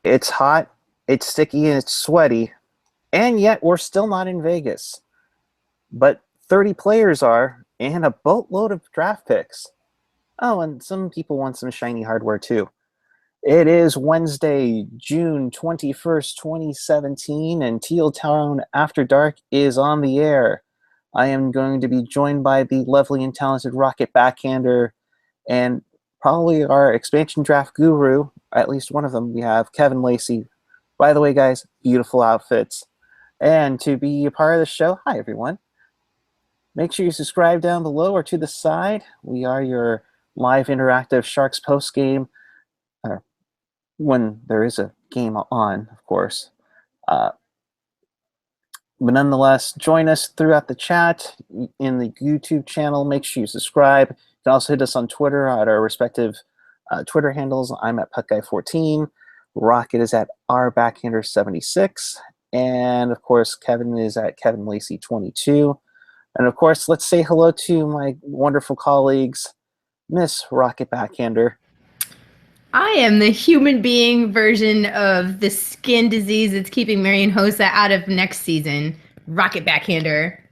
It's hot, it's sticky, and it's sweaty, and yet we're still not in Vegas. But 30 players are, and a boatload of draft picks. Oh, and some people want some shiny hardware too. It is Wednesday, June 21st, 2017, and Teal Town After Dark is on the air. I am going to be joined by the lovely and talented Rocket Backhander and probably our expansion draft guru, at least one of them. We have Kevin Lacey. By the way, guys, beautiful outfits. And to be a part of the show, hi everyone. Make sure you subscribe down below or to the side. We are your live interactive Sharks post game, when there is a game on, of course. But nonetheless, join us throughout the chat in the YouTube channel. Make sure you subscribe. You can also hit us on Twitter at our respective Twitter handles. I'm at PuckGuy14. Rocket is at RBackhander76. And, of course, Kevin is at KevinLacey22. And, of course, let's say hello to my wonderful colleagues, Miss Rocket Backhander. I am the human being version of the skin disease that's keeping Marian Hossa out of next season. Rocket Backhander.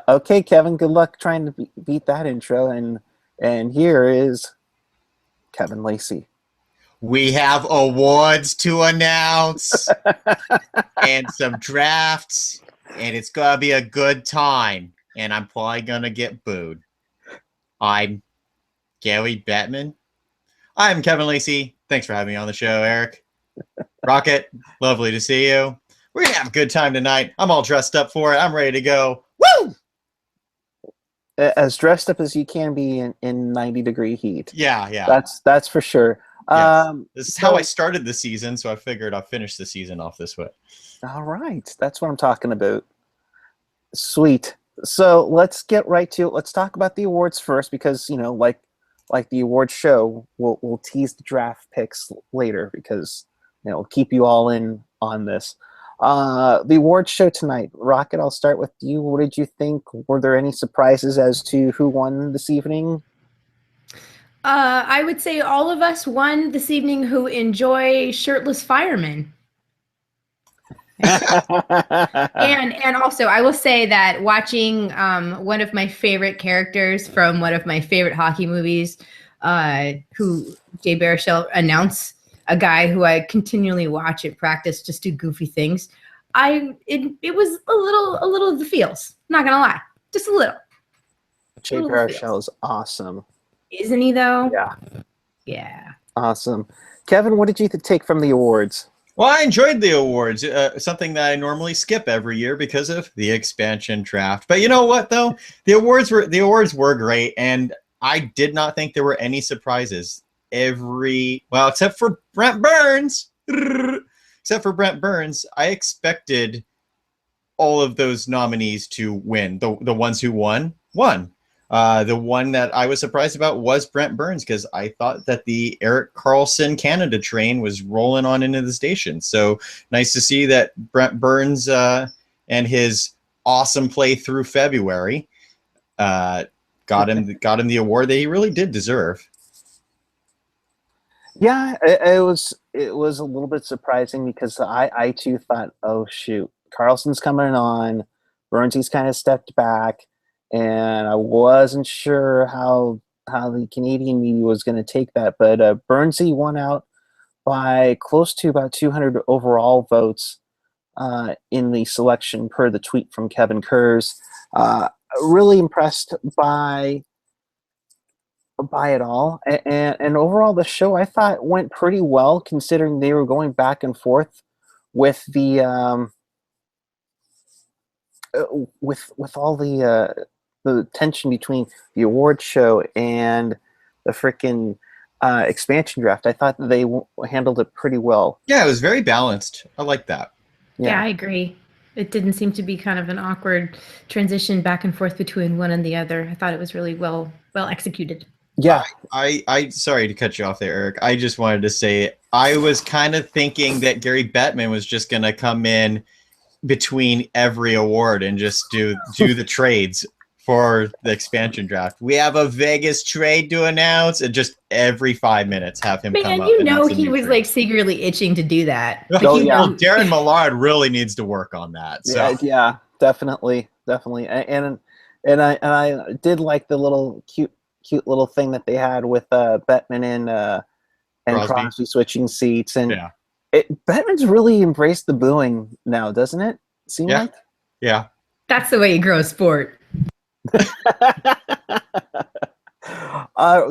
Okay, Kevin, good luck trying to beat that intro. And here is Kevin Lacey. We have awards to announce and some drafts, and it's going to be a good time. And I'm probably going to get booed. I'm Gary Bettman. I'm Kevin Lacey. Thanks for having me on the show, Eric. Rocket, lovely to see you. We're going to have a good time tonight. I'm all dressed up for it. I'm ready to go. Woo! As dressed up as you can be in 90-degree heat. Yeah. That's for sure. Yes. This is how I started the season, so I figured I'll finish the season off this way. All right. That's what I'm talking about. Sweet. So let's get right to it. Let's talk about the awards first because, like the awards show, we'll tease the draft picks later because, we'll keep you all in on this. The awards show tonight. Rocket, I'll start with you. What did you think? Were there any surprises as to who won this evening? I would say all of us won this evening who enjoy shirtless firemen. and also I will say that watching one of my favorite characters from one of my favorite hockey movies, who Jay Baruchel announce, a guy who I continually watch at practice just do goofy things. It was a little of the feels, not gonna lie, just a little. Jay Baruchel is awesome. Isn't he though? Yeah. Awesome. Kevin, what did you take from the awards? Well, I enjoyed the awards, something that I normally skip every year because of the expansion draft. But you know what, though? The awards were great, and I did not think there were any surprises. Except for Brent Burns. Except for Brent Burns, I expected all of those nominees to win. The ones who won. The one that I was surprised about was Brent Burns because I thought that the Erik Karlsson Canada train was rolling on into the station. So nice to see that Brent Burns and his awesome play through February got him the award that he really did deserve. Yeah, it was a little bit surprising because I too thought, oh shoot, Karlsson's coming on, Burnsy's kind of stepped back. And I wasn't sure how the Canadian media was going to take that, but Burnsy won out by close to about 200 overall votes in the selection per the tweet from Kevin Kurz. Really impressed by it all, and overall the show I thought went pretty well considering they were going back and forth with the with all the tension between the award show and the freaking expansion draft. I thought they handled it pretty well. Yeah, it was very balanced. I like that. Yeah, I agree. It didn't seem to be kind of an awkward transition back and forth between one and the other. I thought it was really well executed. Yeah. I sorry to cut you off there, Eric. I just wanted to say I was kind of thinking that Gary Bettman was just going to come in between every award and just do the trades for the expansion draft. We have a Vegas trade to announce, and just every 5 minutes have him come Man, up. you and know announce a he new was trade. like secretly itching to do that. Like, Oh, you yeah. know- Well, Darren Millard really needs to work on that. So Yeah, definitely. And I did like the little cute little thing that they had with Bettman and Crosby switching seats, and yeah, Bettman's really embraced the booing now, doesn't it? Seem like. yeah. That's the way you grow a sport.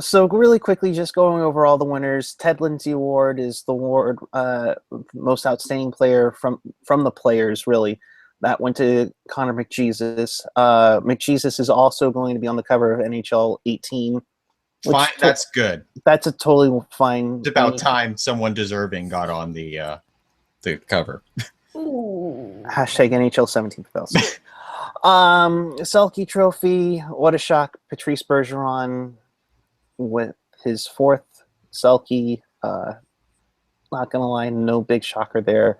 So really quickly, just going over all the winners. Ted Lindsay Award is the award most outstanding player from the players. Really, that went to Connor McJesus. McJesus is also going to be on the cover of NHL 18. Fine, that's good. That's a totally fine. It's about time someone deserving got on the cover. Hashtag NHL 17 fails. Selke Trophy. What a shock! Patrice Bergeron with his 4th Selke. Not gonna lie, no big shocker there.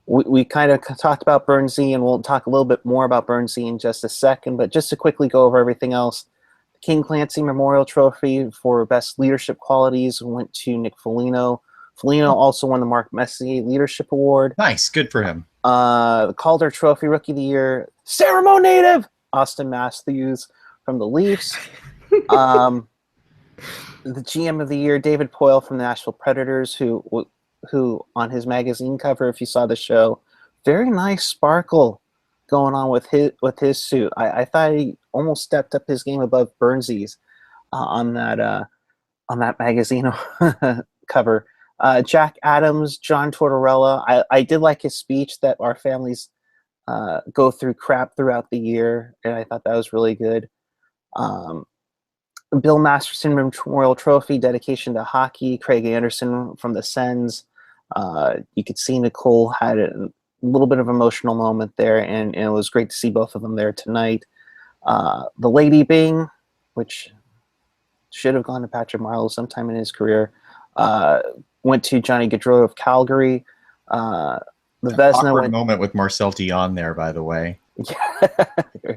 We kind of talked about Burnsy, and we'll talk a little bit more about Burnsy in just a second. But just to quickly go over everything else, the King Clancy Memorial Trophy for best leadership qualities went to Nick Foligno. Foligno also won the Mark Messier Leadership Award. Nice, good for him. The Calder Trophy Rookie of the Year, Ceremony native Austin Matthews from the Leafs. The GM of the Year, David Poyle from the Nashville Predators, who on his magazine cover, if you saw the show, very nice sparkle going on with his suit. I thought he almost stepped up his game above Burnsy's on that magazine cover. Jack Adams, John Tortorella. I did like his speech that our families go through crap throughout the year, and I thought that was really good. Bill Masterson Memorial Trophy, dedication to hockey, Craig Anderson from the Sens. You could see Nicole had a little bit of emotional moment there, and it was great to see both of them there tonight. The Lady Bing, which should have gone to Patrick Marleau sometime in his career, went to Johnny Gaudreau of Calgary. The Vezina Awkward moment with Marcel Dion there, by the way.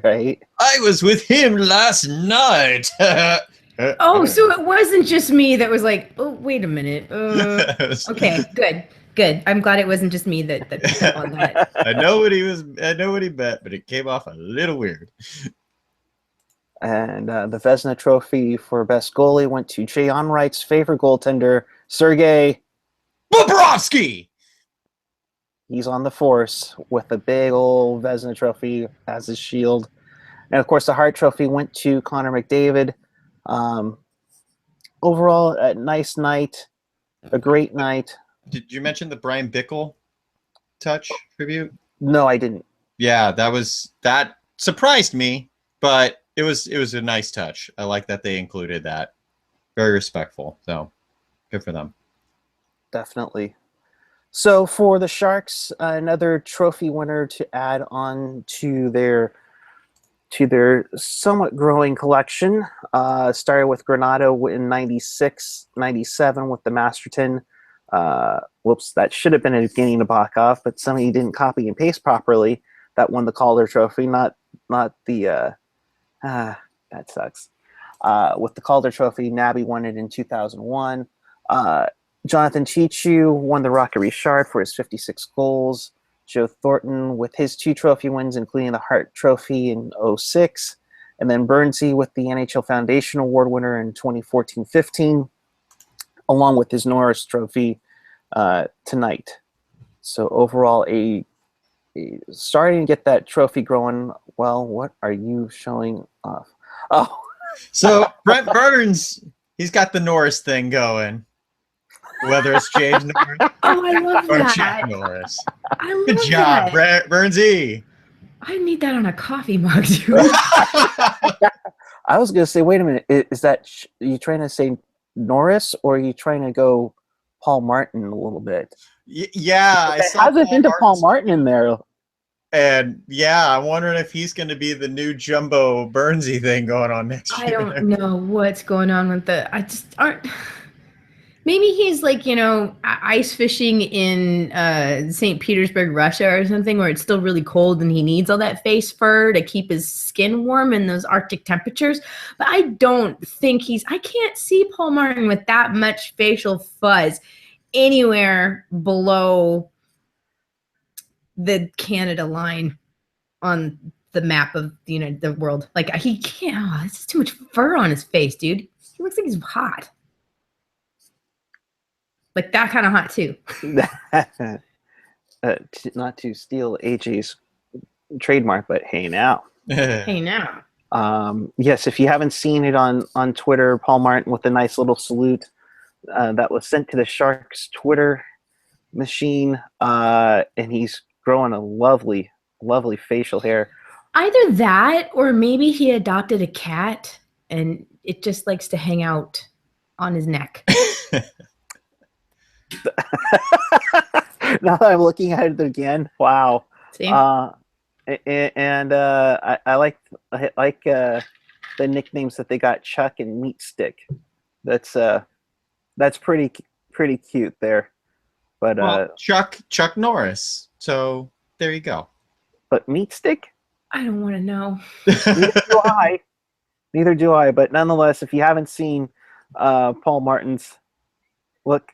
Right. I was with him last night. Oh, so it wasn't just me that was like, oh, wait a minute. Okay, good. I'm glad it wasn't just me that picked up on that. I know what he bet, but it came off a little weird. And the Vezina Trophy for best goalie went to Jay Onright's favorite goaltender, Sergei Bobrovsky. He's on the Force with a big old Vezina Trophy as his shield. And, of course, the Hart Trophy went to Connor McDavid. Overall, a nice night, a great night. Did you mention the Brian Bickle touch tribute? No, I didn't. Yeah, that surprised me, but it was a nice touch. I like that they included that. Very respectful. So good for them. Definitely. So for the Sharks, another trophy winner to add on to their somewhat growing collection. Started with Granato in 96, 97 with the Masterton. Whoops, that should have been a beginning to back off, but somebody didn't copy and paste properly. That won the Calder Trophy, not the that sucks. With the Calder Trophy, Nabby won it in 2001. Jonathan Chichu won the Rocket Richard for his 56 goals. Joe Thornton with his 2 trophy wins, including the Hart Trophy in 06. And then Burnsy with the NHL Foundation Award winner in 2014-15, along with his Norris Trophy tonight. So overall, a starting to get that trophy growing. Well, what are you showing off? Oh. So Brent Burns, he's got the Norris thing going. Whether it's James Norris Oh, I love or that. Jack Norris. I love Good job, that. Burnsy. I need that on a coffee mug, dude. I was going to say, wait a minute. Is that you trying to say Norris, or are you trying to go Paul Martin a little bit? Yeah, I saw hasn't been to Paul Martin in there. And yeah, I'm wondering if he's going to be the new Jumbo Burnsy thing going on next year. I don't know what's going on with I just aren't. Maybe he's like, ice fishing in St. Petersburg, Russia or something, where it's still really cold and he needs all that face fur to keep his skin warm in those Arctic temperatures. But I don't think I can't see Paul Martin with that much facial fuzz anywhere below the Canada line on the map of the world. Like he can't. Oh, this is too much fur on his face, dude. He looks like he's hot. Like that kind of hot too. Not to steal AJ's trademark, but hey now. Hey now. Yes, if you haven't seen it on Twitter, Paul Martin with a nice little salute that was sent to the Sharks Twitter machine, and he's growing a lovely facial hair. Either that, or maybe he adopted a cat and it just likes to hang out on his neck. Now that I'm looking at it again, wow. See? I like the nicknames that they got, Chuck and Meat Stick. That's pretty cute there. But Chuck Norris. So there you go. But Meat Stick? I don't want to know. Neither do I. But nonetheless, if you haven't seen Paul Martin's look,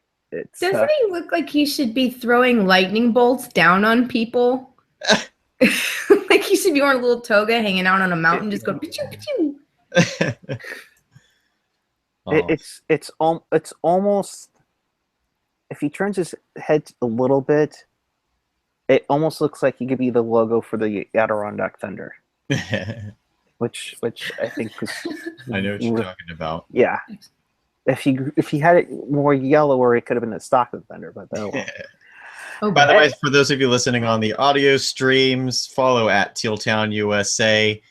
doesn't he look like he should be throwing lightning bolts down on people? Like he should be wearing a little toga, hanging out on a mountain, just going pichoo, pichoo. It's almost, if he turns his head a little bit, it almost looks like he could be the logo for the Adirondack Thunder, which I think was. I know what you're talking about. Yeah. If he had it more yellow, or it could have been the stock of the Thunder, but By the way, for those of you listening on the audio streams, follow at Tealtown USA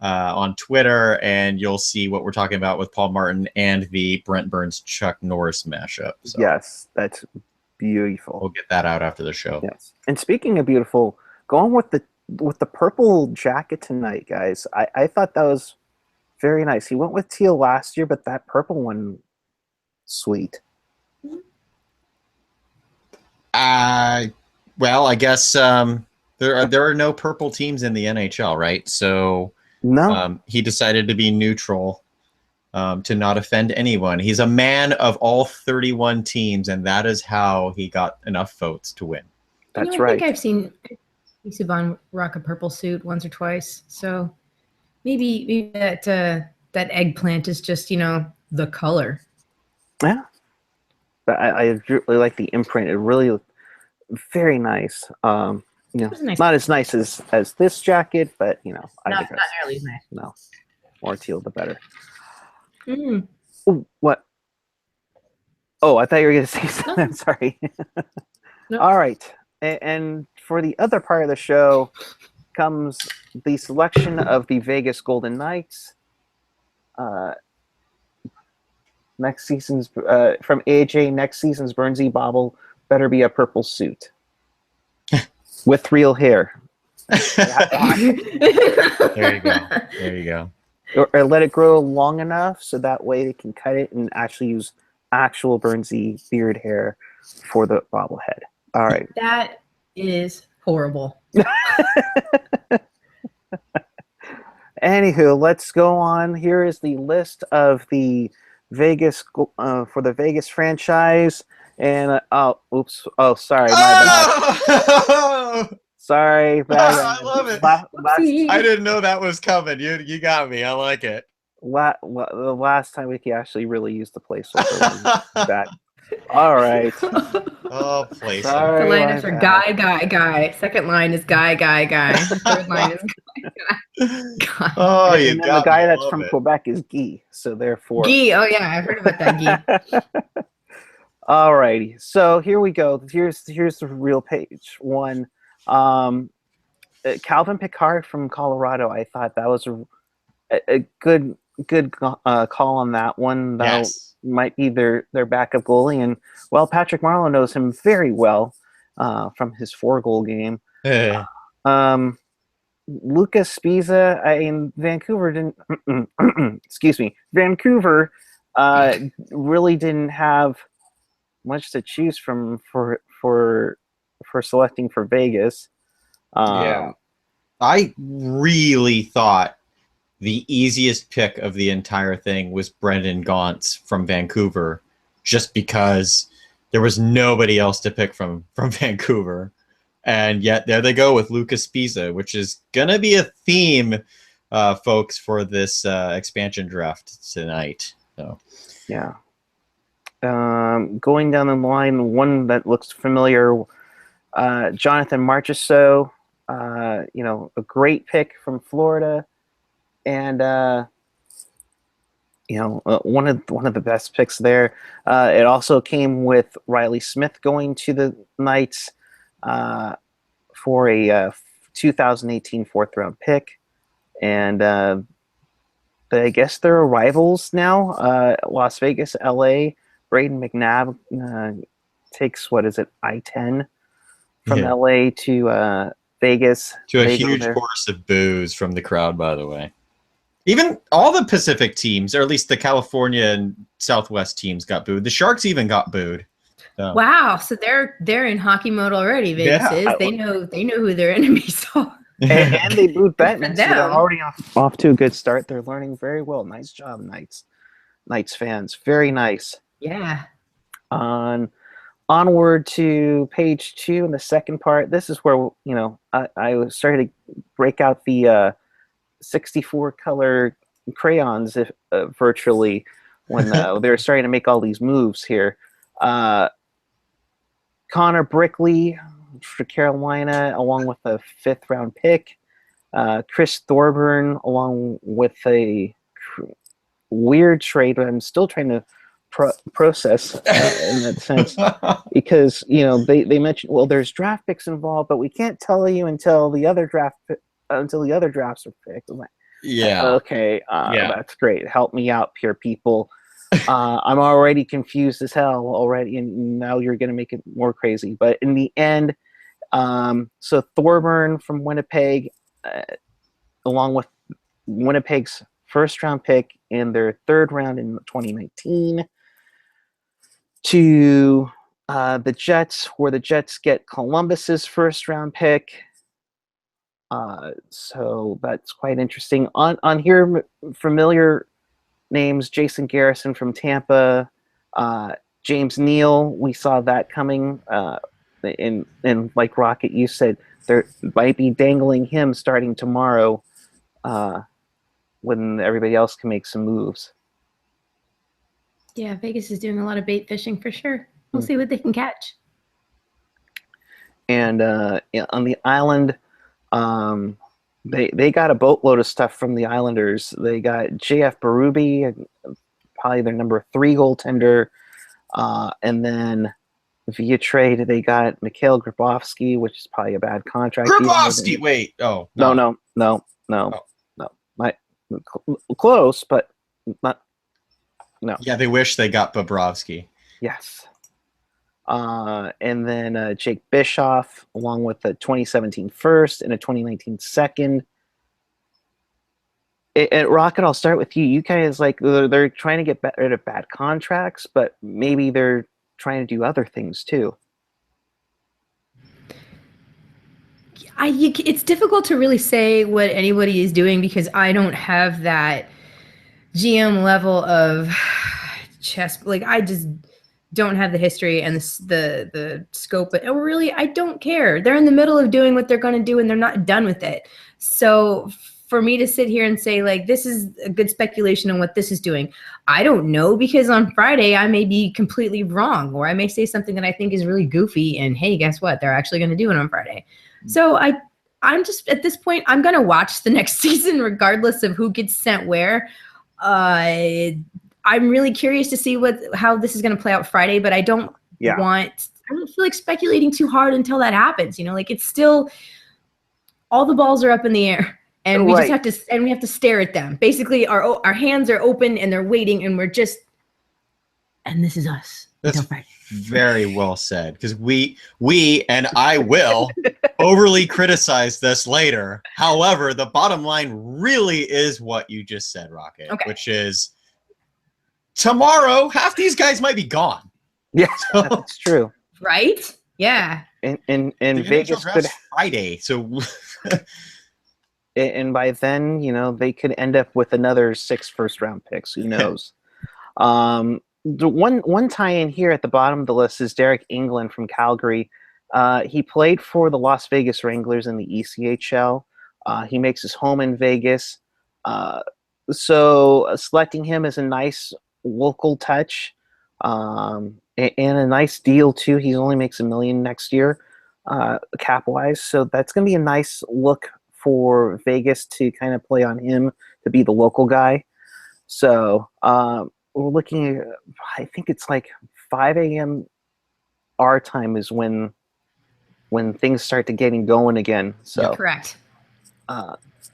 on Twitter, and you'll see what we're talking about with Paul Martin and the Brent Burns Chuck Norris mashup. So yes, that's beautiful. We'll get that out after the show. Yes, and speaking of beautiful, going with the purple jacket tonight, guys. I thought that was very nice. He went with teal last year, but that purple one. Sweet. Well, I guess there are no purple teams in the NHL, right? So no, he decided to be neutral to not offend anyone. He's a man of all 31 teams, and that is how he got enough votes to win. That's right. I think I've seen Subban rock a purple suit once or twice, so maybe that eggplant is just the color. Yeah, but I really like the imprint. It really looked very nice. Nice. Not as nice as this jacket, but I not think nearly as nice. No, more teal the better. Mm. Ooh, what? Oh, I thought you were going to say something. I'm sorry. Nope. All right, and for the other part of the show comes the selection of the Vegas Golden Knights. Next season's from AJ. Next season's Burnsy Bobble better be a purple suit with real hair. There you go. Or let it grow long enough so that way they can cut it and actually use actual Burnsy beard hair for the bobblehead. All right. That is horrible. Anywho, let's go on. Here is the list of the Vegas for the Vegas franchise, and sorry, my bad. Sorry, bad. I love it. I didn't know that was coming. You got me. I like it. The last time we could actually really use the placeholder. That. All right. Oh, placeholder. The lineups are guy. Second line is guy. The third line is guy. Oh, you and then got the guy me. that's from Quebec is Guy. So therefore. Guy. Oh yeah, I've heard about that Guy. All righty. So here we go. Here's the real page one. Calvin Pickard from Colorado. I thought that was a good call on that one. That might be their backup goalie, and Patrick Marleau knows him very well from his 4-goal game. Lucas Spiza in Vancouver didn't. Excuse me, Vancouver really didn't have much to choose from for selecting for Vegas. Yeah. I really thought the easiest pick of the entire thing was Brendan Gaunce from Vancouver, just because there was nobody else to pick from Vancouver. And yet there they go with Lucas Pisa, which is going to be a theme, folks, for this expansion draft tonight. So, yeah. Going down the line, one that looks familiar, Jonathan Marchessault, a great pick from Florida, and one of the best picks there. It also came with Riley Smith going to the Knights for a 2018 fourth round pick, and I guess they're rivals now. Las Vegas, LA. Braden McNabb takes I-10 from LA to Vegas. To a huge chorus of boos from the crowd, by the way. Even all the Pacific teams, or at least the California and Southwest teams, got booed. The Sharks even got booed. So. Wow, so they're in hockey mode already. Vegas is. They know who their enemies are. and they booed Bettman, so they're already off to a good start. They're learning very well. Nice job, Knights fans. Very nice. Yeah. Onward to page 2 in the second part. This is where I was starting to break out the 64 color crayons virtually when they were starting to make all these moves here. Connor Brickley for Carolina, along with a 5th round pick. Chris Thorburn, along with a weird trade, but I'm still trying to process in that sense, because they mentioned, well, there's draft picks involved, but we can't tell you until the other drafts are picked. I'm like, okay, that's great. Help me out here, people. I'm already confused as hell already, and now you're going to make it more crazy. But in the end, so Thorburn from Winnipeg, along with Winnipeg's 1st round pick and their 3rd round in 2019, to the Jets, where the Jets get Columbus's 1st round pick. So that's quite interesting. On here, familiar names: Jason Garrison from Tampa, James Neal. We saw that coming. And like Rocket, you said, there might be dangling him starting tomorrow, when everybody else can make some moves. Yeah, Vegas is doing a lot of bait fishing for sure. We'll see what they can catch. And on the island, they got a boatload of stuff from the Islanders. They got J.F. Berube, probably their number 3 goaltender, and then via trade they got Mikhail Grabovski, which is probably a bad contract. Grabovski, wait, no. Close, but not. No. Yeah, they wish they got Bobrovsky. Yes. And then Jake Bischoff, along with a 2017 first and a 2019 second. At Rocket, I'll start with you. You guys, they're trying to get rid of bad contracts, but maybe they're trying to do other things too. It's difficult to really say what anybody is doing, because I don't have that GM level of chess. I just don't have the history and the scope. But really, I don't care. They're in the middle of doing what they're going to do, and they're not done with it. So for me to sit here and say, this is a good speculation on what this is doing, I don't know, because on Friday I may be completely wrong, or I may say something that I think is really goofy, and hey, guess what? They're actually going to do it on Friday. So I'm just, at this point, I'm going to watch the next season regardless of who gets sent where. I'm really curious to see how this is going to play out Friday, but I don't feel like speculating too hard until that happens. It's still, all the balls are up in the air, and we just have to stare at them. Basically, our hands are open and they're waiting, and and this is us. That's very well said, because we and I will overly criticize this later. However, the bottom line really is what you just said, Rocket, which is tomorrow half these guys might be gone. Yeah, So that's true. Right? Yeah. And the Vegas NHL could, draft's Friday, so and by then, they could end up with another 6 first-round picks. Who knows? The one tie-in here at the bottom of the list is Derek England from Calgary. He played for the Las Vegas Wranglers in the ECHL. He makes his home in Vegas. So selecting him is a nice local touch, and a nice deal too. He only makes $1 million next year, cap wise. So that's going to be a nice look for Vegas to kind of play on him to be the local guy. So we're looking at, I think it's like 5 a.m. our time is when things start to getting going again. So Correct.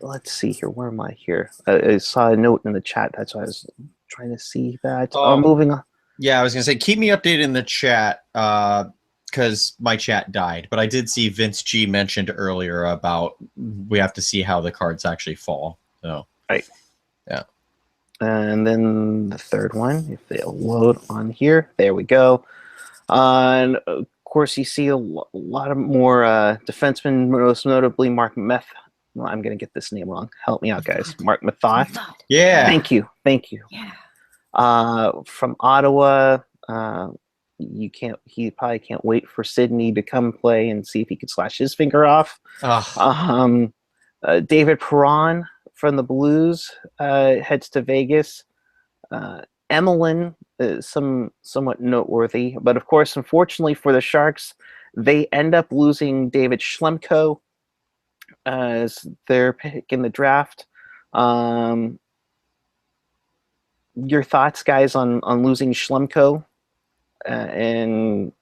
Let's see here. Where am I here? I saw a note in the chat. That's why I was trying to see that. Moving on. Yeah, I was gonna say keep me updated in the chat because my chat died. But I did see Vince G mentioned earlier about we have to see how the cards actually fall. So right. Yeah. And then the third one, if they'll load on here, there we go. And of course, you see a lot of more defensemen, most notably Mark Meth. Well, I'm going to get this name wrong. Help me out, guys. Mark Method. Yeah. Thank you. Yeah. From Ottawa, he probably can't wait for Sydney to come play and see if he could slash his finger off. David Perron from the Blues heads to Vegas. Emelin is somewhat noteworthy, but of course, unfortunately for the Sharks, they end up losing David Schlemko as their pick in the draft. Your thoughts, guys, on losing Schlemko and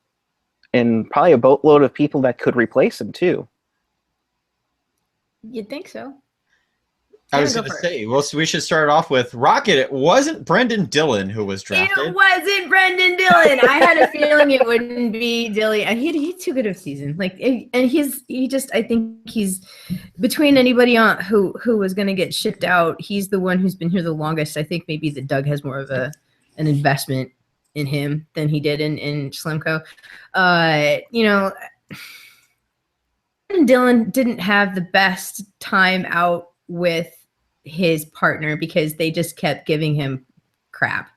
probably a boatload of people that could replace him too. You'd think so. I was going to say, well, so we should start off with Rocket. It wasn't Brendan Dillon who was drafted. It wasn't Brendan Dillon. I had a feeling it wouldn't be Dillon. And he had too good of a season. I think he's between anybody on who was going to get shipped out. He's the one who's been here the longest. I think maybe that Doug has more of an investment in him than he did in Schlemko. Brendan Dillon didn't have the best time out with his partner because they just kept giving him crap.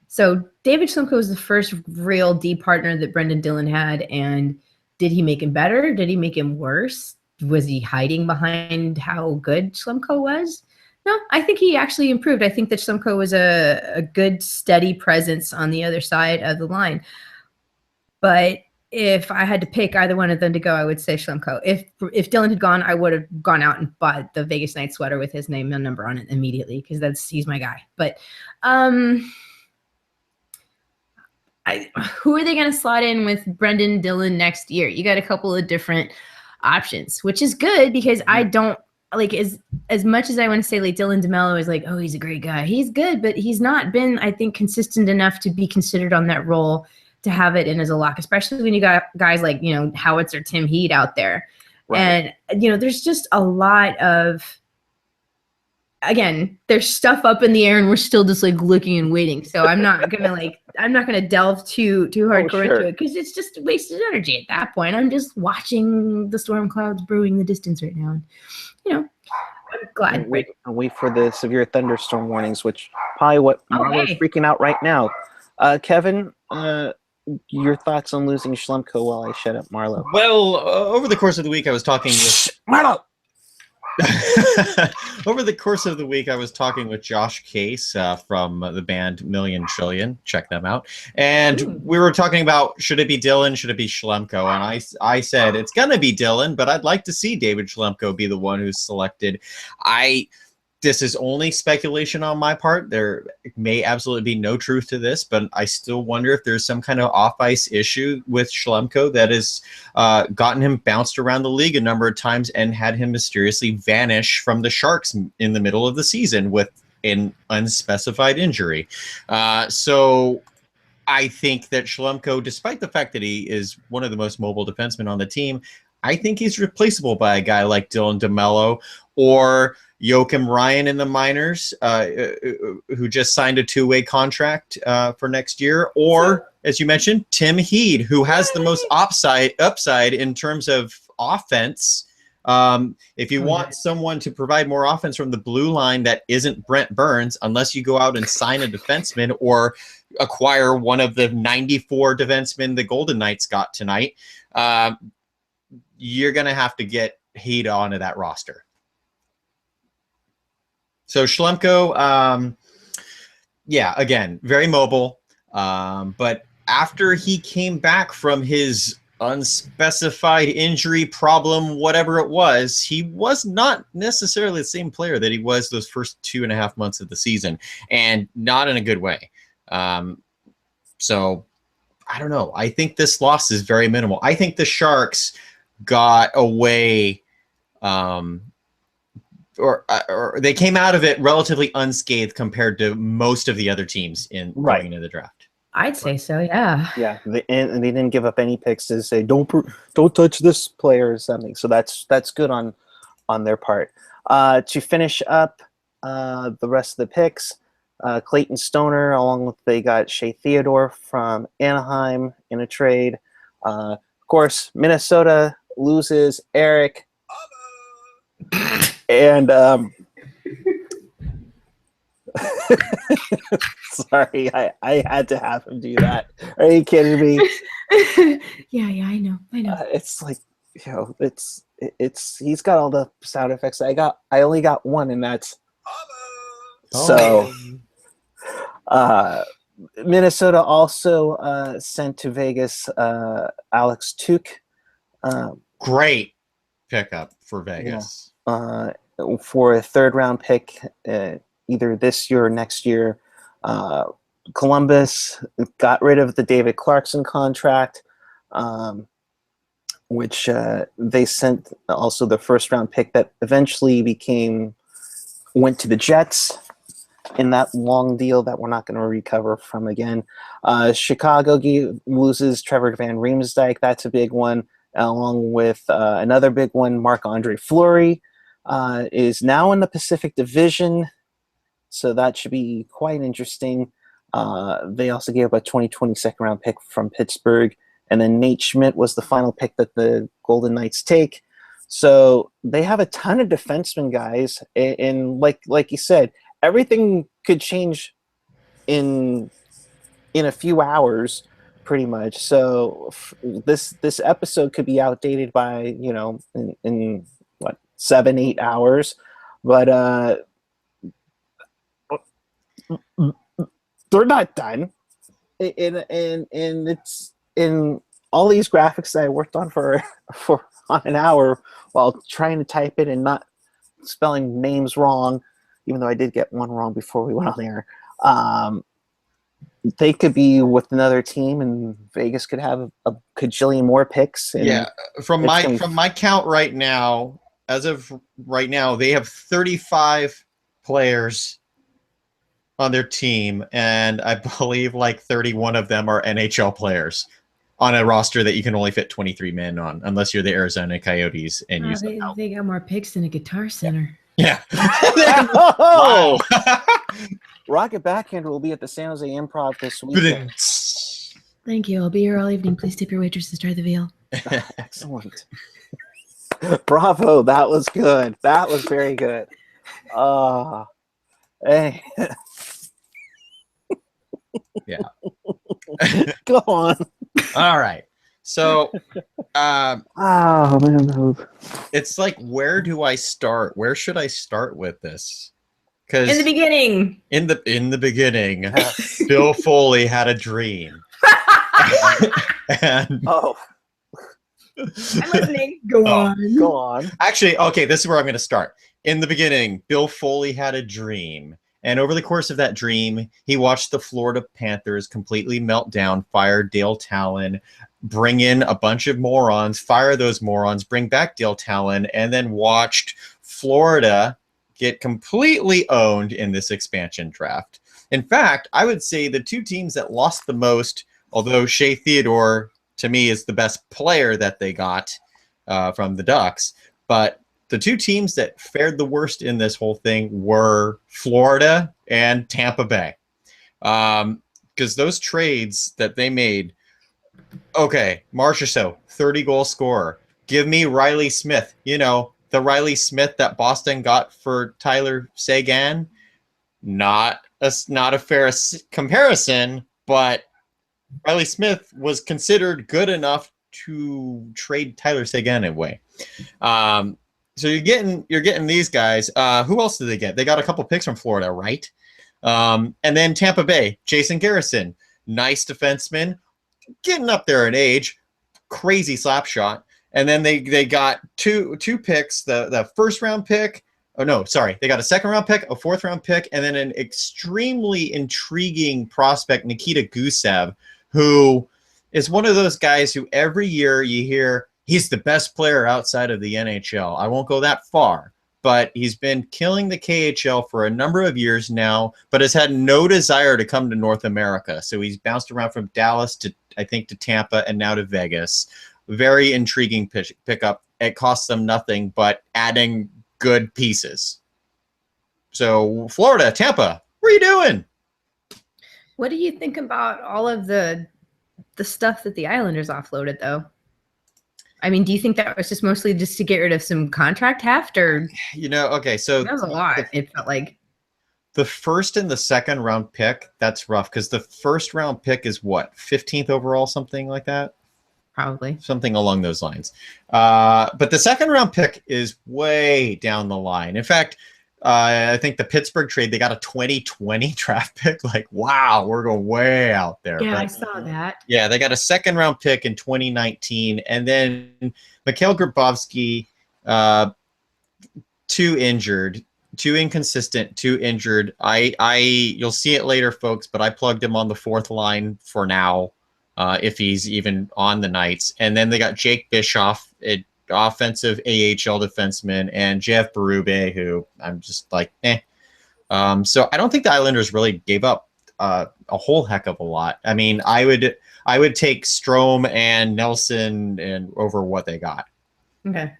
So David Schlemko was the first real D partner that Brendan Dillon had. And did he make him better? Did he make him worse? Was he hiding behind how good Schlemko was? No, I think he actually improved. I think that Schlemko was a good, steady presence on the other side of the line. But if I had to pick either one of them to go, I would say Schlemko. If Dillon had gone, I would have gone out and bought the Vegas Knights sweater with his name and number on it immediately because he's my guy. But who are they going to slot in with Brendan Dillon next year? You got a couple of different options, which is good because I don't like as much as I want to say like Dylan DeMello is like, oh, he's a great guy. He's good, but he's not been, I think, consistent enough to be considered on that role to have it in as a lock, especially when you got guys like, Howitz or Tim Heed out there. Right. And, there's just a lot of, again, there's stuff up in the air and we're still just like looking and waiting. So I'm not going to delve too hardcore into it because it's just wasted energy at that point. I'm just watching the storm clouds brewing in the distance right now. And, I'm glad. Wait for the severe thunderstorm warnings, which probably what Marlo's freaking out right now. Kevin, your thoughts on losing Schlemko while I shut up Marlo? Well, over the course of the week, I was talking with Marlo. Over the course of the week, I was talking with Josh Case from the band Million Trillion. Check them out. And we were talking about should it be Dillon, should it be Schlemko? And I said it's gonna be Dillon, but I'd like to see David Schlemko be the one who's selected. This is only speculation on my part. There may absolutely be no truth to this, but I still wonder if there's some kind of off-ice issue with Schlemko that has gotten him bounced around the league a number of times and had him mysteriously vanish from the Sharks in the middle of the season with an unspecified injury. So I think that Schlemko, despite the fact that he is one of the most mobile defensemen on the team, I think he's replaceable by a guy like Dylan DeMello or Joachim Ryan in the minors, who just signed a 2-way contract for next year, or as you mentioned, Tim Heed, who has the most upside in terms of offense. If you want someone to provide more offense from the blue line that isn't Brent Burns, unless you go out and sign a defenseman or acquire one of the 94 defensemen the Golden Knights got tonight, you're going to have to get Heed onto that roster. So Schlemko, yeah, again, very mobile. But after he came back from his unspecified injury problem, whatever it was, he was not necessarily the same player that he was those first 2.5 months of the season, and not in a good way. So I don't know. I think this loss is very minimal. I think the Sharks got away, or they came out of it relatively unscathed compared to most of the other teams in going into the draft. I'd say so, yeah. Yeah, and they didn't give up any picks to say don't touch this player or something. So that's good on their part. To finish up the rest of the picks, Clayton Stoner, along with they got Shea Theodore from Anaheim in a trade. Of course, Minnesota loses Eric. And sorry, I had to have him do that. Are you kidding me? Yeah, I know. It's like, it's he's got all the sound effects. I only got one, and that's so. Minnesota also sent to Vegas Alex Tuch. Great pickup for Vegas. For a 3rd-round pick, either this year or next year. Columbus got rid of the David Clarkson contract, which they sent also the 1st-round pick that eventually went to the Jets in that long deal that we're not going to recover from again. Chicago loses Trevor Van Riemsdyk. That's a big one, along with another big one. Marc-Andre Fleury is now in the Pacific Division, so that should be quite interesting. They also gave up a 2020 second-round pick from Pittsburgh, and then Nate Schmidt was the final pick that the Golden Knights take. So they have a ton of defensemen, guys, and like you said, everything could change in a few hours, pretty much. So this episode could be outdated by in what 7-8 hours, but they're not done. And it's in all these graphics that I worked on for on an hour while trying to type it and not spelling names wrong, even though I did get one wrong before we went on air. They could be with another team, and Vegas could have a cajillion more picks. And from my count right now, as of right now, they have 35 players on their team, and I believe like 31 of them are NHL players on a roster that you can only fit 23 men on, unless you're the Arizona Coyotes and use them. They got more picks than a Guitar Center. Yeah. Wow. Rocket Backhand will be at the San Jose Improv this weekend. Thank you. I'll be here all evening. Please tip your waitresses. Try the veal. Excellent. Bravo. That was good. That was very good. Hey. Yeah. Go on. All right. So man. It's like, where do I start? Where should I start with this? Because in the beginning. In the beginning, Bill Foley had a dream. And I'm listening. Go on. Actually, okay, this is where I'm going to start. In the beginning, Bill Foley had a dream. And over the course of that dream, he watched the Florida Panthers completely melt down, fire Dale Talon, bring in a bunch of morons, fire those morons, bring back Dale Talon, and then watched Florida get completely owned in this expansion draft. In fact, I would say the two teams that lost the most, although Shea Theodore, to me, is the best player that they got, from the Ducks. But the two teams that fared the worst in this whole thing were Florida and Tampa Bay. Because those trades that they made, okay, Marchessault, 30-goal scorer. Give me Riley Smith. You know, the Riley Smith that Boston got for Tyler Seguin. Not a fair comparison, but Riley Smith was considered good enough to trade Tyler Seguin away. So you're getting these guys. Who else did they get? They got a couple picks from Florida, right? And then Tampa Bay, Jason Garrison, nice defenseman, getting up there in age, crazy slap shot. And then they got two picks, the first round pick. Oh no, sorry, they got a second round pick, a fourth round pick, and then an extremely intriguing prospect, Nikita Gusev, who is one of those guys who every year you hear he's the best player outside of the NHL. I won't go that far, but he's been killing the KHL for a number of years now, but has had no desire to come to North America. So he's bounced around from Dallas to, I think, to Tampa and now to Vegas. Very intriguing pickup. It costs them nothing but adding good pieces. So Florida, Tampa, what are you doing? What do you think about all of the stuff that the Islanders offloaded, though? I mean, do you think that was just mostly just to get rid of some contract heft, or okay, so that was a lot. It felt like the first and the second round pick. That's rough because the first round pick is what, 15th overall, something like that. Probably something along those lines. But the second round pick is way down the line. In fact, I think the Pittsburgh trade, they got a 2020 draft pick. Like, wow, we're going way out there. Yeah, but, I saw that. Yeah, they got a second round pick in 2019. And then Mikhail Grabovski, too injured, too inconsistent, too injured. You'll see it later, folks, but I plugged him on the fourth line for now. If he's even on the Knights. And then they got Jake Bischoff, an offensive AHL defenseman, and Jeff Berube, who I'm just like, eh. So I don't think the Islanders really gave up a whole heck of a lot. I mean, I would take Strome and Nelson and over what they got. Okay.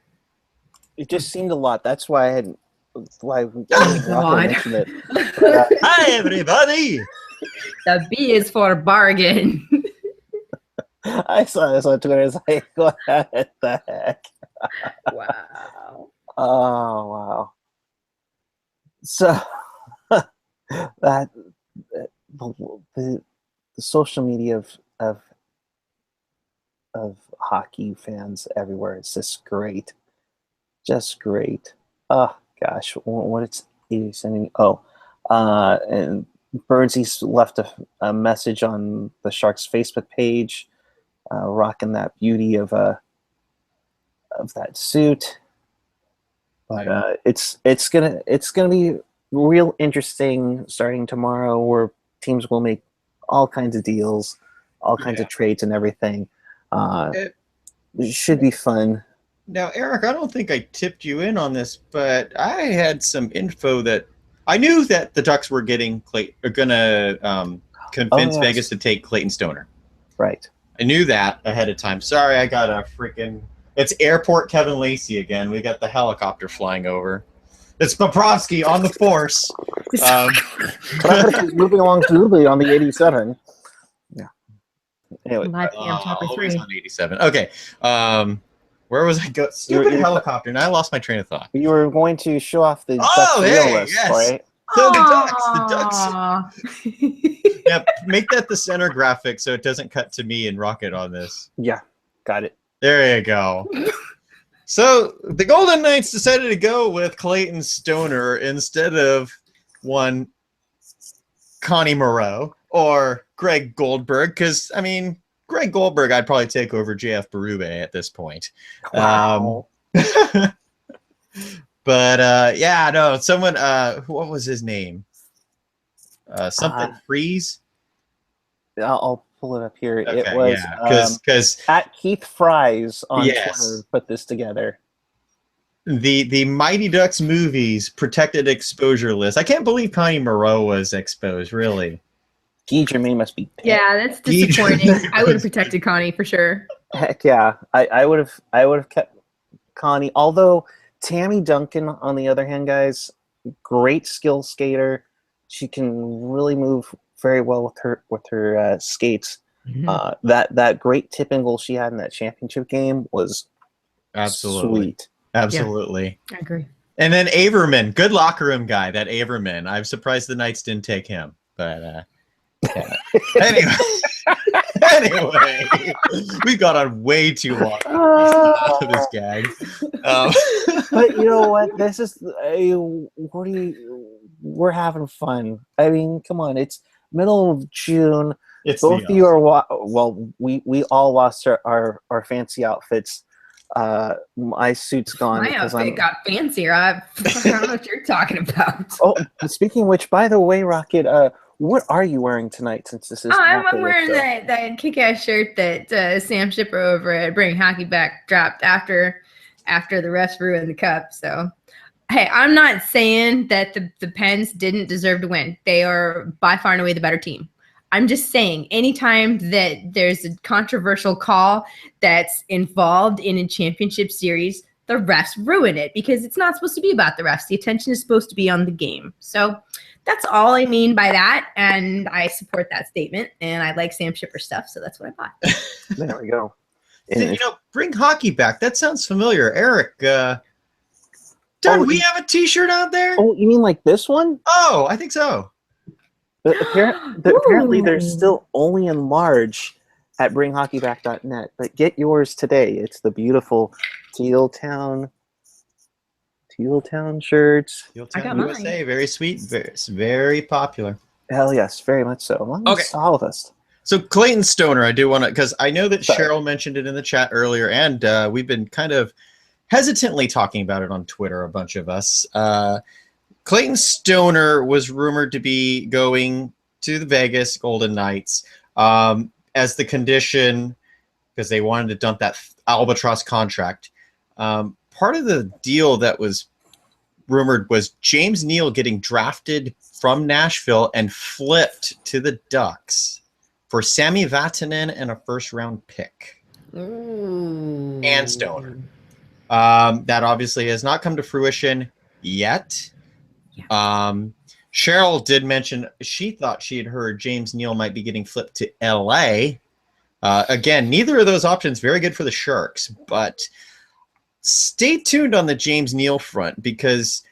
It just seemed a lot. That's why I had mentioned it. Hi, everybody. The B is for bargain. I saw this on Twitter. It's like, what the heck? Wow. Oh, wow. So that the social media of hockey fans everywhere, it's just great. Just great. Oh, gosh. What it's sending? Oh, and Birdsy's left a message on the Sharks Facebook page. Rocking that beauty of that suit, but it's gonna be real interesting starting tomorrow, where teams will make all kinds of deals, all kinds of trades and everything. It should be fun. Now, Eric, I don't think I tipped you in on this, but I had some info that I knew that the Ducks were going to convince Vegas to take Clayton Stoner. Right. I knew that ahead of time. Sorry, I got a freaking... It's Airport Kevin Lacey again. We got the helicopter flying over. It's Bobrovsky on the force. Moving along smoothly on the 87. Yeah. Anyway. Always on 87. Okay. Where was I going? Stupid helicopter. And I lost my train of thought. You were going to show off the Ducks list, right? So the Ducks. Yeah, make that the center graphic so it doesn't cut to me and Rocket on this. Yeah, got it. There you go. So the Golden Knights decided to go with Clayton Stoner instead of one Connie Moreau or Greg Goldberg, because, I mean, Greg Goldberg I'd probably take over JF Berube at this point. Wow. But yeah, no, someone what was his name? Something Freeze. I'll pull it up here. Okay, it was because at Keith Fries on Twitter put this together. The Mighty Ducks movies protected exposure list. I can't believe Connie Moreau was exposed, really. Guy Germain must be pissed. Yeah, that's disappointing. I would have protected Connie for sure. Heck yeah. I would have kept Connie. Although Tammy Duncan, on the other hand, guys, great skill skater. She can really move very well with her skates. That great tipping goal she had in that championship game was sweet. Absolutely. I agree. And then Averman, good locker room guy, that Averman. I'm surprised the Knights didn't take him. But yeah. anyway, we got on way too long for this gag. But you know what? This is we're having fun. I mean, come on, it's middle of June. Both of you are we all lost our fancy outfits. My suit's gone. My outfit got fancier. I don't know what you're talking about. Oh, speaking of which, by the way, Rocket, what are you wearing tonight? Since this is I'm wearing that kick-ass shirt that Sam Shipper over at Bring Hockey Back dropped after the refs ruined the cup. So, hey, I'm not saying that the Pens didn't deserve to win. They are by far and away the better team. I'm just saying, anytime that there's a controversial call that's involved in a championship series, the refs ruin it because it's not supposed to be about the refs. The attention is supposed to be on the game. So that's all I mean by that, and I support that statement, and I like Sam Shipper stuff, so that's what I bought. There we go. Bring hockey back. That sounds familiar. Eric, don't we have a T-shirt out there? Oh, you mean like this one? Oh, I think so. But apparently they're still only in large at bringhockeyback.net. But get yours today. It's the beautiful Teal Town shirts. Teal Town USA, very sweet, very popular. Hell yes, very much so. Amongst all of us. So Clayton Stoner, I do want to, because I know that Cheryl mentioned it in the chat earlier, and we've been kind of hesitantly talking about it on Twitter, a bunch of us. Clayton Stoner was rumored to be going to the Vegas Golden Knights as the condition, because they wanted to dump that Albatross contract. Part of the deal that was rumored was James Neal getting drafted from Nashville and flipped to the Ducks for Sami Vatanen and a first-round pick. And Stoner. That obviously has not come to fruition yet. Cheryl did mention she thought she had heard James Neal might be getting flipped to LA. Again, neither of those options very good for the Sharks, but stay tuned on the James Neal front because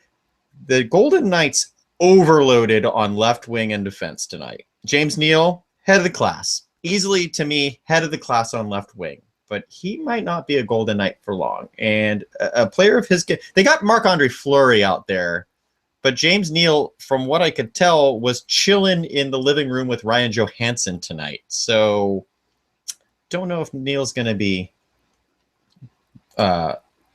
the Golden Knights overloaded on left wing and defense tonight. James Neal, head of the class. Easily, to me, head of the class on left wing. But he might not be a Golden Knight for long. And a player of his game, they got Marc-Andre Fleury out there. But James Neal, from what I could tell, was chilling in the living room with Ryan Johansson tonight. So, don't know if Neal's going to be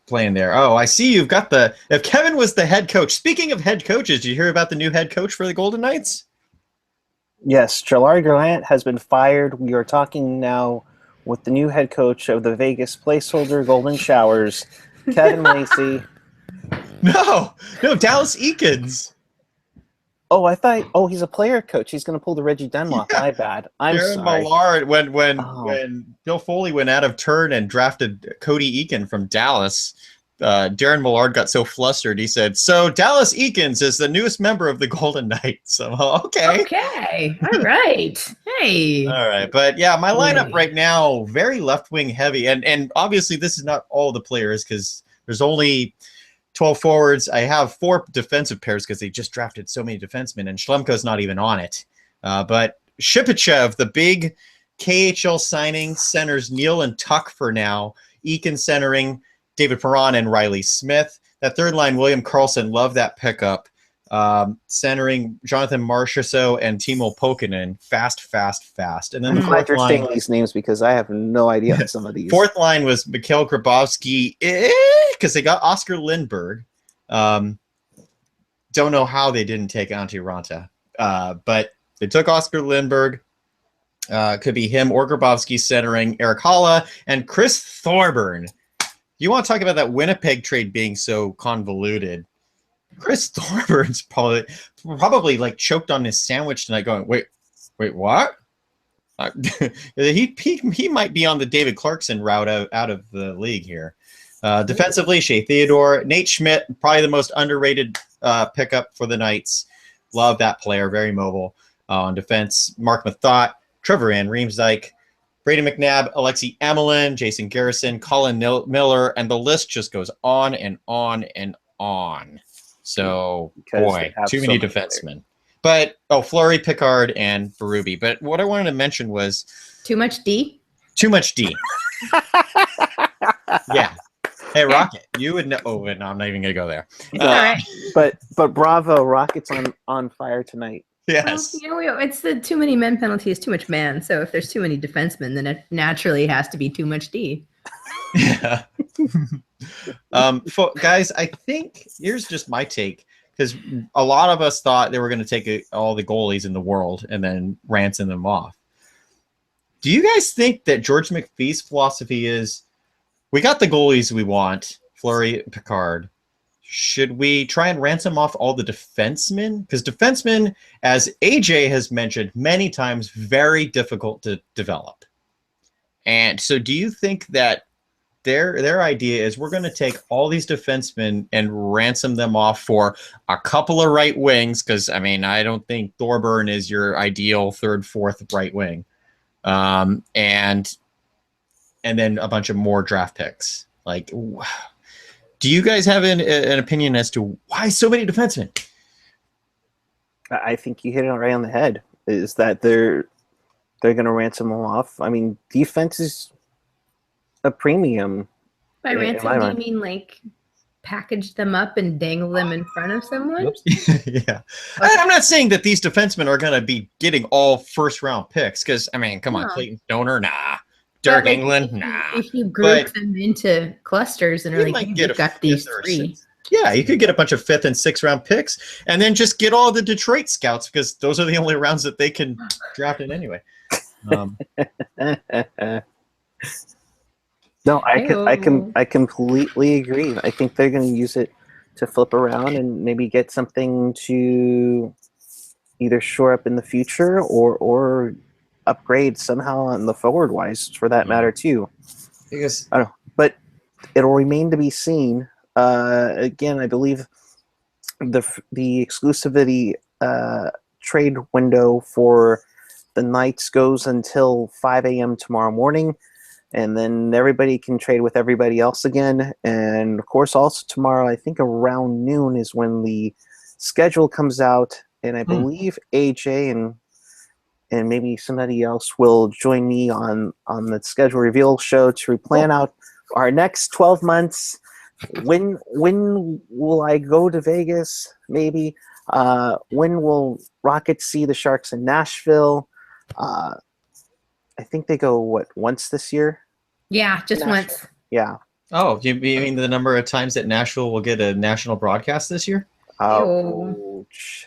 playing there. Oh, I see you've got if Kevin was the head coach. Speaking of head coaches, did you hear about the new head coach for the Golden Knights? Yes, Trelari Grant has been fired. We are talking now with the new head coach of the Vegas placeholder Golden Showers, Kevin Lacey. No, Dallas Eakins. Oh, I thought. Oh, he's a player coach. He's going to pull the Reggie Dunlop. Yeah. My bad. I'm Darren sorry. Millard, when Bill Foley went out of turn and drafted Cody Eakin from Dallas, Darren Millard got so flustered. He said, "So Dallas Eakins is the newest member of the Golden Knights." So okay. Okay. All right. Hey. All right, but yeah, my lineup right now very left wing heavy, and obviously this is not all the players because there's only 12 forwards. I have 4 defensive pairs because they just drafted so many defensemen, and Schlemko's not even on it. But Shipachev, the big KHL signing, centers Neal and Tuck for now. Eakin centering David Perron and Riley Smith. That third line, William Karlsson, love that pickup. Centering Jonathan Marchessault and Timo Pokinen. Fast. And then the fourth you're line, saying these names because I have no idea on some of these. Fourth line was Mikhail Grabowski because they got Oscar Lindberg. Don't know how they didn't take Antti Ranta, but they took Oscar Lindberg. Could be him or Grabowski centering Eric Halla and Chris Thorburn. You want to talk about that Winnipeg trade being so convoluted? Chris Thorburn's probably like choked on his sandwich tonight, going, "Wait, what?" He might be on the David Clarkson route out of the league here. Defensively, Shea Theodore, Nate Schmidt, probably the most underrated pickup for the Knights. Love that player, very mobile. On defense, Mark Mathot, Trevor Van Riemsdyk, Brady McNabb, Alexei Emelin, Jason Garrison, Colin Miller, and the list just goes on and on and on. So, boy, too many defensemen. But, Fleury, Pickard, and Berube. But what I wanted to mention was... Too much D? Too much D. Yeah. Hey, Rocket, you would know... Oh, no, I'm not even going to go there. All right. But bravo, Rocket's on fire tonight. Yes. Well, it's the too many men penalty is too much man. So if there's too many defensemen, then it naturally has to be too much D. Yeah. Guys, I think here's just my take, because a lot of us thought they were going to take all the goalies in the world and then ransom them off. Do you guys think that George McPhee's philosophy is, we got the goalies we want, Fleury, Picard, should we try and ransom off all the defensemen? Because defensemen, as AJ has mentioned many times, very difficult to develop. And so do you think that their idea is, we're going to take all these defensemen and ransom them off for a couple of right wings? Because, I mean, I don't think Thorburn is your ideal third, fourth right wing. And then a bunch of more draft picks. Like, do you guys have an opinion as to why so many defensemen? I think you hit it right on the head. Is that they're going to ransom them off? I mean, defense is a premium. By ransom, do you mean like package them up and dangle them in front of someone? Yeah. Okay. I'm not saying that these defensemen are going to be getting all first-round picks, because, I mean, come on, Clayton Stoner, nah. Derek England, nah. If you group them into clusters and are like, you've got these three. Yeah, you could get a bunch of 5th and 6th round picks, and then just get all the Detroit scouts, because those are the only rounds that they can draft in anyway. No, I completely agree. I think they're going to use it to flip around and maybe get something to either shore up in the future or upgrade somehow on the forward wise, for that matter too. Because I don't know, but it'll remain to be seen. Again, I believe the exclusivity trade window for the Knights goes until 5 a.m. tomorrow morning, and then everybody can trade with everybody else again. And of course, also tomorrow, I think around noon is when the schedule comes out, and I believe AJ and maybe somebody else will join me on the schedule reveal show to plan out our next 12 months. When will I go to Vegas? Maybe. When will Rockets see the Sharks in Nashville? I think they go, once this year? Yeah, just once. Yeah. Oh, you mean the number of times that Nashville will get a national broadcast this year? Ouch.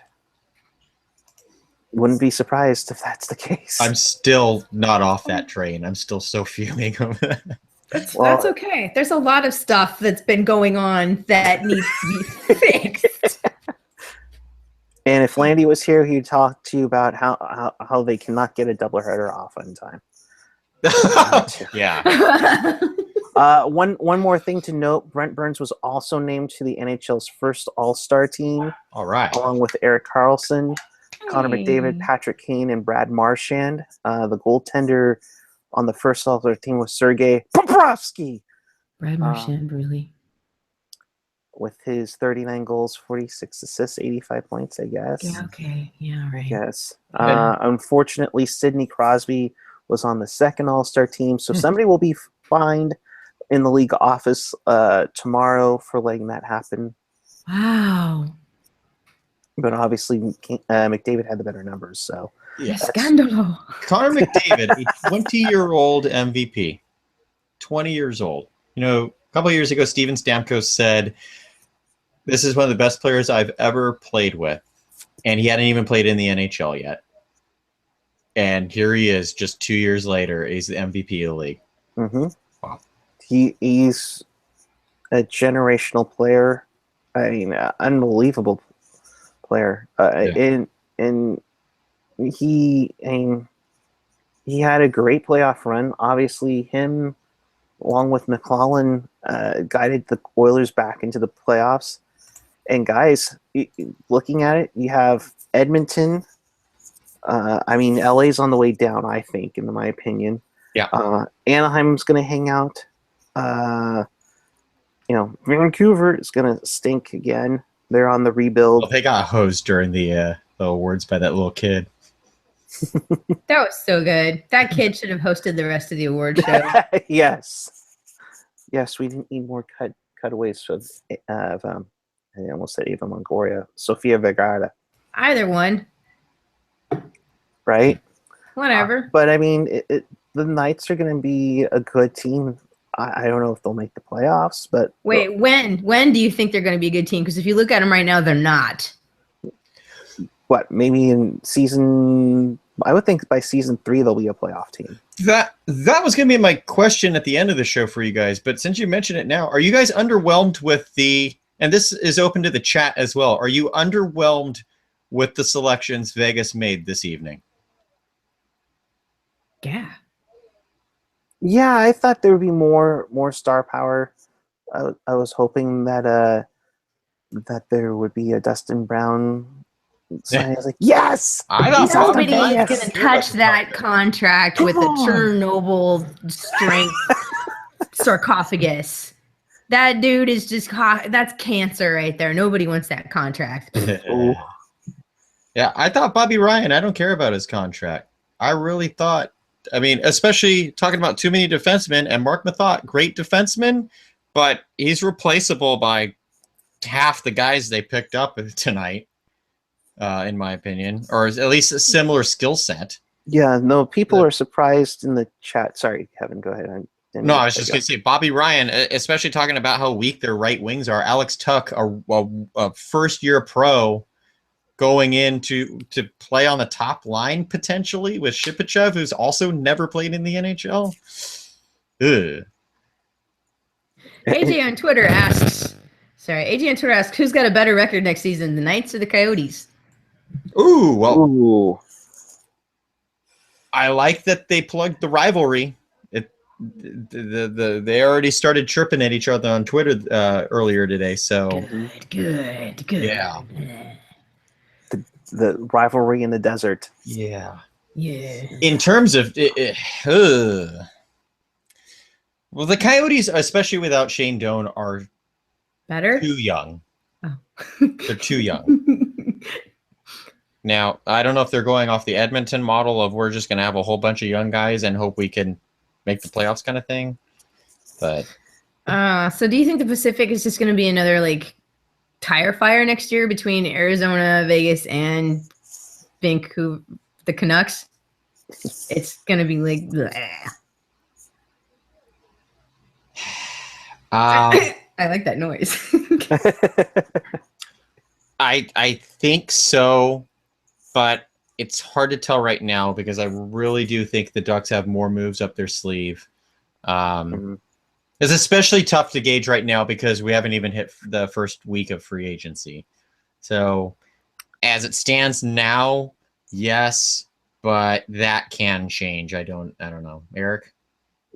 Wouldn't be surprised if that's the case. I'm still not off that train. I'm still so fuming over that. That's okay. There's a lot of stuff that's been going on that needs to be fixed. And if Landy was here, he'd talk to you about how they cannot get a doubleheader off on time. Yeah. One more thing to note: Brent Burns was also named to the NHL's first All-Star team. All right. Along with Eric Carlson, Connor McDavid, Patrick Kane, and Brad Marchand. The goaltender on the first All-Star team was Sergei Bobrovsky. Brad Marchand, really? With his 39 goals, 46 assists, 85 points, I guess. Yeah, okay. Yeah, right. Yes. Unfortunately, Sidney Crosby was on the second All-Star team, so somebody will be fined in the league office tomorrow for letting that happen. Wow. But obviously, McDavid had the better numbers, so. Yeah. Scandalo. Connor McDavid, a 20-year-old MVP. 20 years old. You know, a couple of years ago, Steven Stamkos said, this is one of the best players I've ever played with. And he hadn't even played in the NHL yet. And here he is, just 2 years later, he's the MVP of the league. Mm-hmm. Wow. He's a generational player. I mean, unbelievable player. And he had a great playoff run. Obviously, him along with McClellan, guided the Oilers back into the playoffs. And guys, looking at it, you have Edmonton. LA's on the way down, I think, in my opinion. Yeah. Anaheim's going to hang out. Vancouver is going to stink again. They're on the rebuild. Well, they got hosed during the awards by that little kid. That was so good. That kid should have hosted the rest of the award show. Yes, we didn't need more cutaways of I almost said Eva Longoria, Sofia Vergara. Either one. Right? Whatever. But I mean, the Knights are going to be a good team. I don't know if they'll make the playoffs, but wait, when do you think they're going to be a good team? Because if you look at them right now, they're not. What, maybe in season? I would think by season 3 they'll be a playoff team. That was going to be my question at the end of the show for you guys. But since you mention it now, are you guys underwhelmed with and this is open to the chat as well, are you underwhelmed with the selections Vegas made this evening? Yeah. Yeah, I thought there would be more star power. I was hoping that there would be a Dustin Brown signing. I was like, yes! I thought Nobody Yes. is going to touch that contract with the Chernobyl strength sarcophagus. That dude is just that's cancer right there. Nobody wants that contract. Yeah, I thought Bobby Ryan, I don't care about his contract. I really thought, I mean, especially talking about too many defensemen, and Mark Mathot, great defenseman, but he's replaceable by half the guys they picked up tonight, in my opinion, or at least a similar skill set. Yeah, no, people are surprised in the chat. Sorry, Kevin, go ahead. I was just going to say, Bobby Ryan, especially talking about how weak their right wings are. Alex Tuck, a first-year pro, going in to play on the top line potentially with Shipachev, who's also never played in the NHL. Ugh. AJ on Twitter asks, who's got a better record next season, the Knights or the Coyotes? Ooh, well, Ooh. I like that they plugged the rivalry. They already started chirping at each other on Twitter earlier today. So Good. Yeah. The rivalry in the desert. Yeah. Yeah. In terms of well, the Coyotes, especially without Shane Doan, are Better? too young. Oh. They're too young. Now, I don't know if they're going off the Edmonton model of we're just going to have a whole bunch of young guys and hope we can make the playoffs kind of thing. But so do you think the Pacific is just going to be another tire fire next year between Arizona, Vegas, and Vancouver, the Canucks? It's going to be I like that noise. I think so, but it's hard to tell right now because I really do think the Ducks have more moves up their sleeve. It's especially tough to gauge right now because we haven't even hit the first week of free agency. So as it stands now, yes, but that can change. I don't know. Eric?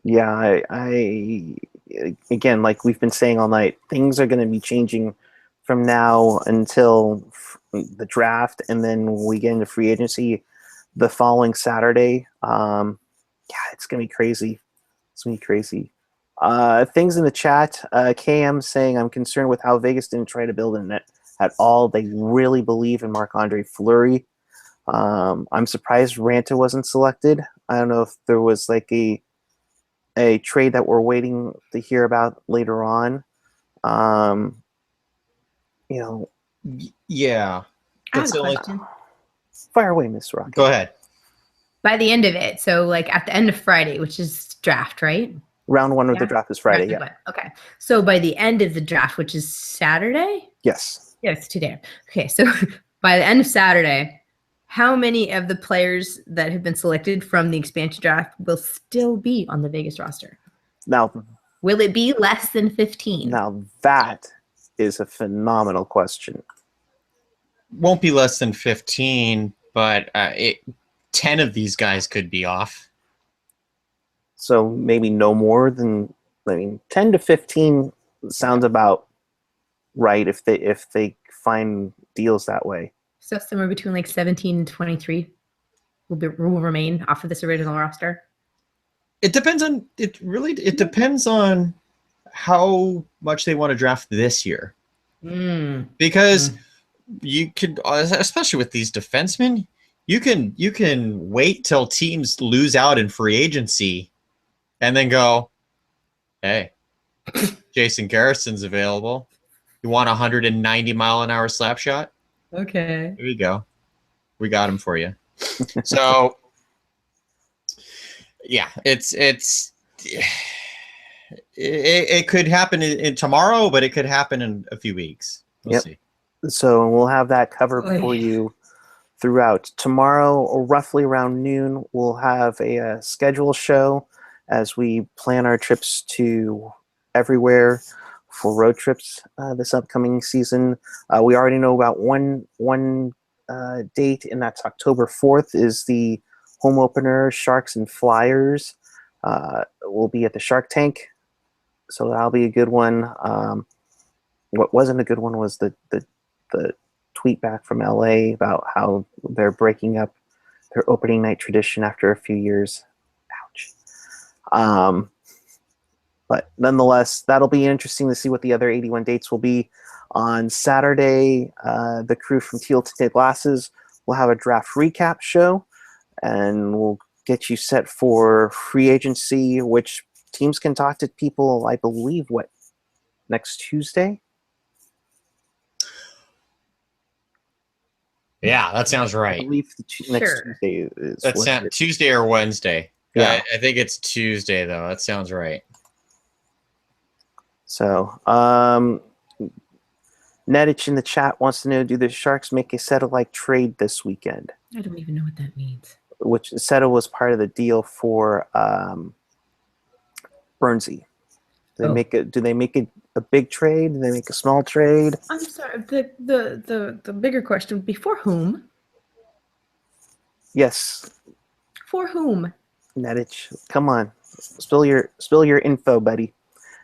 Yeah, I again, like we've been saying all night, things are going to be changing from now until the draft, and then we get into free agency the following Saturday. It's going to be crazy. It's going to be crazy. Things in the chat. KM saying, I'm concerned with how Vegas didn't try to build a net at all. They really believe in Marc-Andre Fleury. I'm surprised Ranta wasn't selected. I don't know if there was a trade that we're waiting to hear about later on. Yeah. I have a question. Fire away, Miss Rock. Go ahead. By the end of it, so at the end of Friday, which is draft, right? Round 1 of the draft is Friday, yeah. Okay. So by the end of the draft, which is Saturday? Yes. Yeah, it's too damn. Okay, so by the end of Saturday, how many of the players that have been selected from the expansion draft will still be on the Vegas roster? Now, will it be less than 15? Now that is a phenomenal question. Won't be less than 15, but 10 of these guys could be off. So maybe no more than I mean, 10 to 15 sounds about right if they find deals that way. So somewhere between like 17 and 23 will remain off of this original roster. It depends on it depends on how much they want to draft this year. Because you could, especially with these defensemen, you can wait till teams lose out in free agency and then go, hey, Jason Garrison's available. You want a 190-mile-an-hour slap shot? Okay. Here you go. We got him for you. So, yeah, it could happen in tomorrow, but it could happen in a few weeks. We'll see. So we'll have that covered for you throughout. Tomorrow, or roughly around noon, we'll have a schedule show as we plan our trips to everywhere for road trips this upcoming season. We already know about one date, and that's October 4th is the home opener, Sharks and Flyers. We'll be at the Shark Tank, so that'll be a good one. What wasn't a good one was the tweet back from LA about how they're breaking up their opening night tradition after a few years. Ouch. But nonetheless, that'll be interesting to see what the other 81 dates will be. On Saturday, the crew from Teal Tinted Glasses will have a draft recap show, and we'll get you set for free agency, which teams can talk to people, I believe, next Tuesday? Yeah, that sounds I right. believe next Tuesday is That's Tuesday or Wednesday. Yeah. I think it's Tuesday, though. That sounds right. So, Nedich in the chat wants to know, do the Sharks make a Settle-like trade this weekend? I don't even know what that means. Which Settle was part of the deal for Bernsey. Do they make a big trade? Do they make a small trade? I'm sorry. The bigger question would be, for whom? Yes. For whom? Nedich, come on. Spill your info, buddy.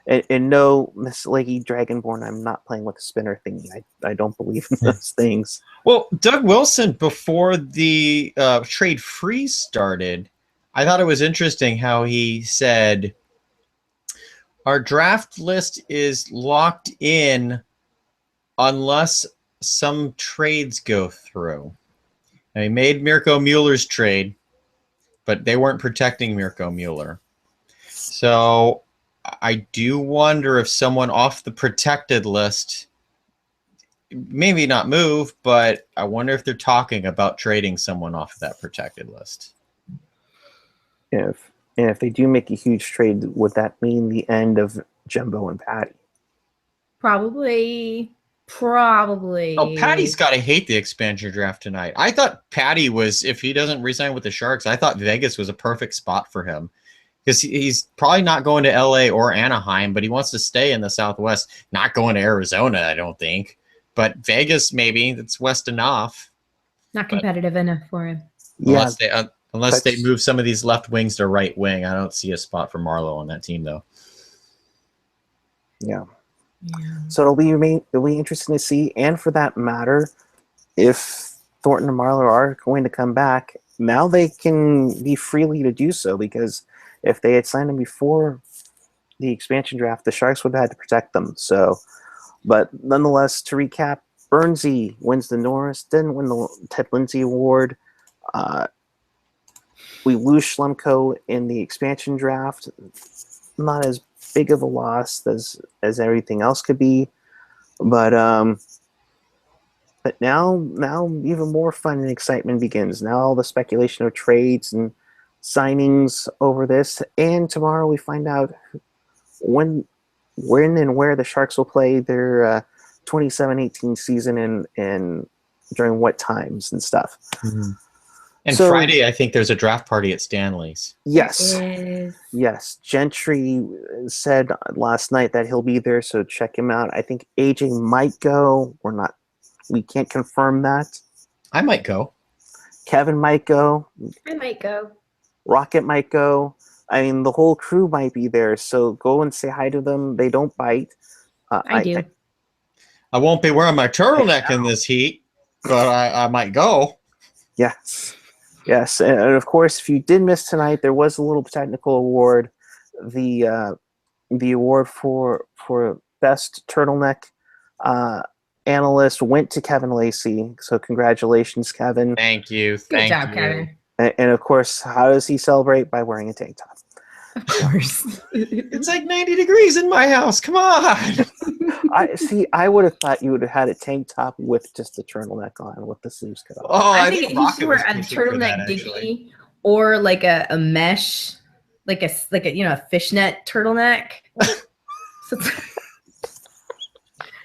And no, Miss Leggy Dragonborn, I'm not playing with the spinner thingy. I don't believe in those things. Well, Doug Wilson, before the trade freeze started, I thought it was interesting how he said, our draft list is locked in unless some trades go through. And he made Mirko Mueller's trade, but they weren't protecting Mirko Mueller. So I do wonder if someone off the protected list, maybe not move, but I wonder if they're talking about trading someone off that protected list. If they do make a huge trade, would that mean the end of Jumbo and Patty? Probably. Oh, Patty's got to hate the expansion draft tonight. I thought Patty was, if he doesn't resign with the Sharks, I thought Vegas was a perfect spot for him. Because he's probably not going to LA or Anaheim, but he wants to stay in the Southwest. Not going to Arizona, I don't think. But Vegas, maybe. That's west enough. Not competitive enough for him. Unless they move some of these left wings to right wing. I don't see a spot for Marleau on that team, though. Yeah. So it'll be interesting to see. And for that matter, if Thornton and Marleau are going to come back, now they can be freely to do so, because if they had signed them before the expansion draft, the Sharks would have had to protect them. So, but nonetheless, to recap, Bernsey wins the Norris, didn't win the Ted Lindsay Award. We lose Schlemko in the expansion draft. Not as big of a loss as everything else could be, but now even more fun and excitement begins. Now all the speculation of trades and signings over this, and tomorrow we find out when and where the Sharks will play their 27-18 season and during what times and stuff. Mm-hmm. And so, Friday, I think there's a draft party at Stanley's. Yes. Yes. Gentry said last night that he'll be there, so check him out. I think AJ might go. We can't confirm that. I might go. Kevin might go. I might go. Rocket might go. I mean, the whole crew might be there, so go and say hi to them. They don't bite. I do. I won't be wearing my turtleneck in this heat, but I might go. Yes. Yes. And of course, if you did miss tonight, there was a little technical award. The award for best turtleneck analyst went to Kevin Lacey. So congratulations, Kevin. Thank you. Good job, Kevin. And of course, how does he celebrate? By wearing a tank top. Of course. It's like 90 degrees in my house. Come on. I would have thought you would have had a tank top with just the turtleneck on, with the sleeves cut off. Oh, I think you Rocket should wear was a pushing for that, turtleneck actually. dinghy or like a mesh, like a a fishnet turtleneck. So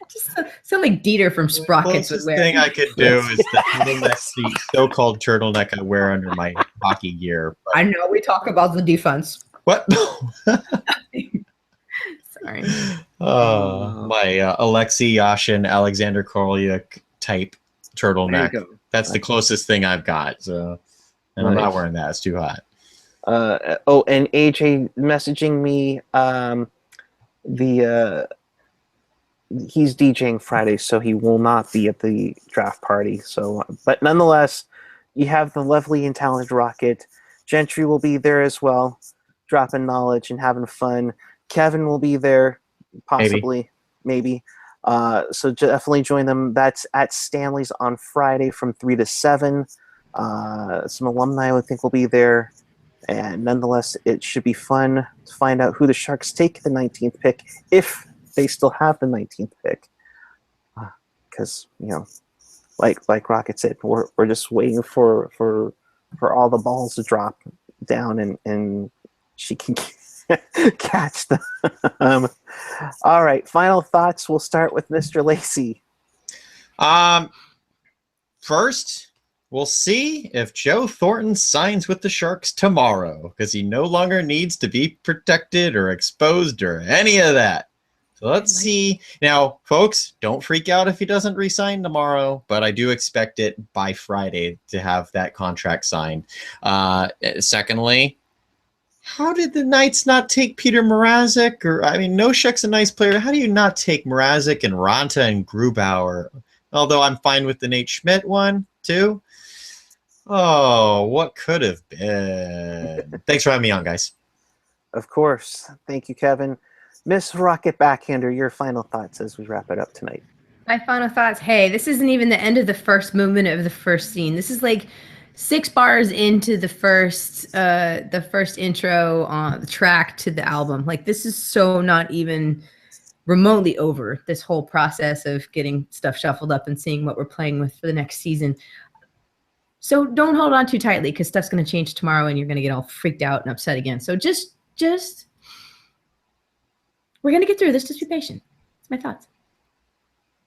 just sound like Dieter from The Sprockets would closest wear. thing I could do is the turtleneck, the so-called turtleneck I wear under my hockey gear. But I know we talk about the defense. what? Sorry. My Alexei Yashin, Alexander Kolyuk type turtleneck. There you go. That's the closest thing I've got. So, and I'm not wearing that. It's too hot. And AJ messaging me. He's DJing Friday, so he will not be at the draft party. So, but nonetheless, you have the lovely and talented Rocket. Gentry will be there as well, dropping knowledge and having fun. Kevin will be there, possibly, maybe. So definitely join them. That's at Stanley's on Friday from 3 to 7. Some alumni, I think, will be there. And nonetheless, it should be fun to find out who the Sharks take the 19th pick, if they still have the 19th pick. Because, like Rocket said, we're just waiting for all the balls to drop down and she can catch them. All right, final thoughts. We'll start with Mr. Lacey. First, we'll see if Joe Thornton signs with the Sharks tomorrow, because he no longer needs to be protected or exposed or any of that. So let's see. Now, folks, don't freak out if he doesn't re-sign tomorrow, but I do expect it by Friday to have that contract signed. Secondly, how did the Knights not take Peter Mrazek? Noshek's a nice player. How do you not take Mrazek and Ranta and Grubauer? Although I'm fine with the Nate Schmidt one, too. Oh, what could have been? Thanks for having me on, guys. Of course. Thank you, Kevin. Miss Rocket Backhander, your final thoughts as we wrap it up tonight. My final thoughts. Hey, this isn't even the end of the first movement of the first scene. This is like 6 bars into the first intro on the track to the album. Like, this is so not even remotely over, this whole process of getting stuff shuffled up and seeing what we're playing with for the next season. So don't hold on too tightly, because stuff's going to change tomorrow and you're going to get all freaked out and upset again. So just we're going to get through this. Just be patient. That's my thoughts.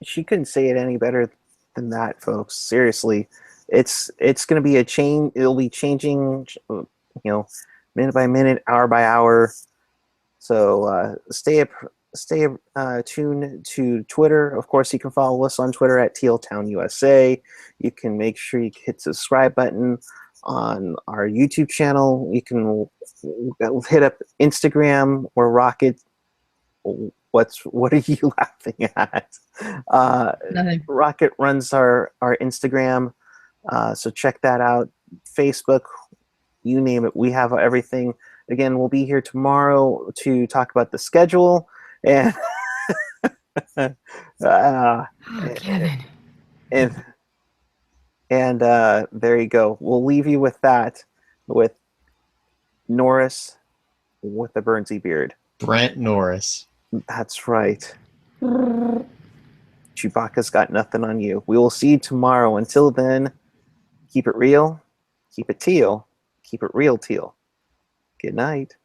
She couldn't say it any better than that, folks. Seriously, it's going to be a change. It'll be changing, minute by minute, hour by hour. So stay tuned to Twitter. Of course, you can follow us on Twitter at TealTownUSA. You can make sure you hit the subscribe button on our YouTube channel. You can hit up Instagram or Rocket. What are you laughing at? Nothing. Rocket runs our Instagram, so check that out. Facebook, you name it. We have everything. Again, we'll be here tomorrow to talk about the schedule. And Kevin. And there you go. We'll leave you with that, with Norris with the Burnsy beard. Brent Norris. That's right. Chewbacca's got nothing on you. We will see you tomorrow. Until then, keep it real, keep it teal, keep it real, Teal. Good night.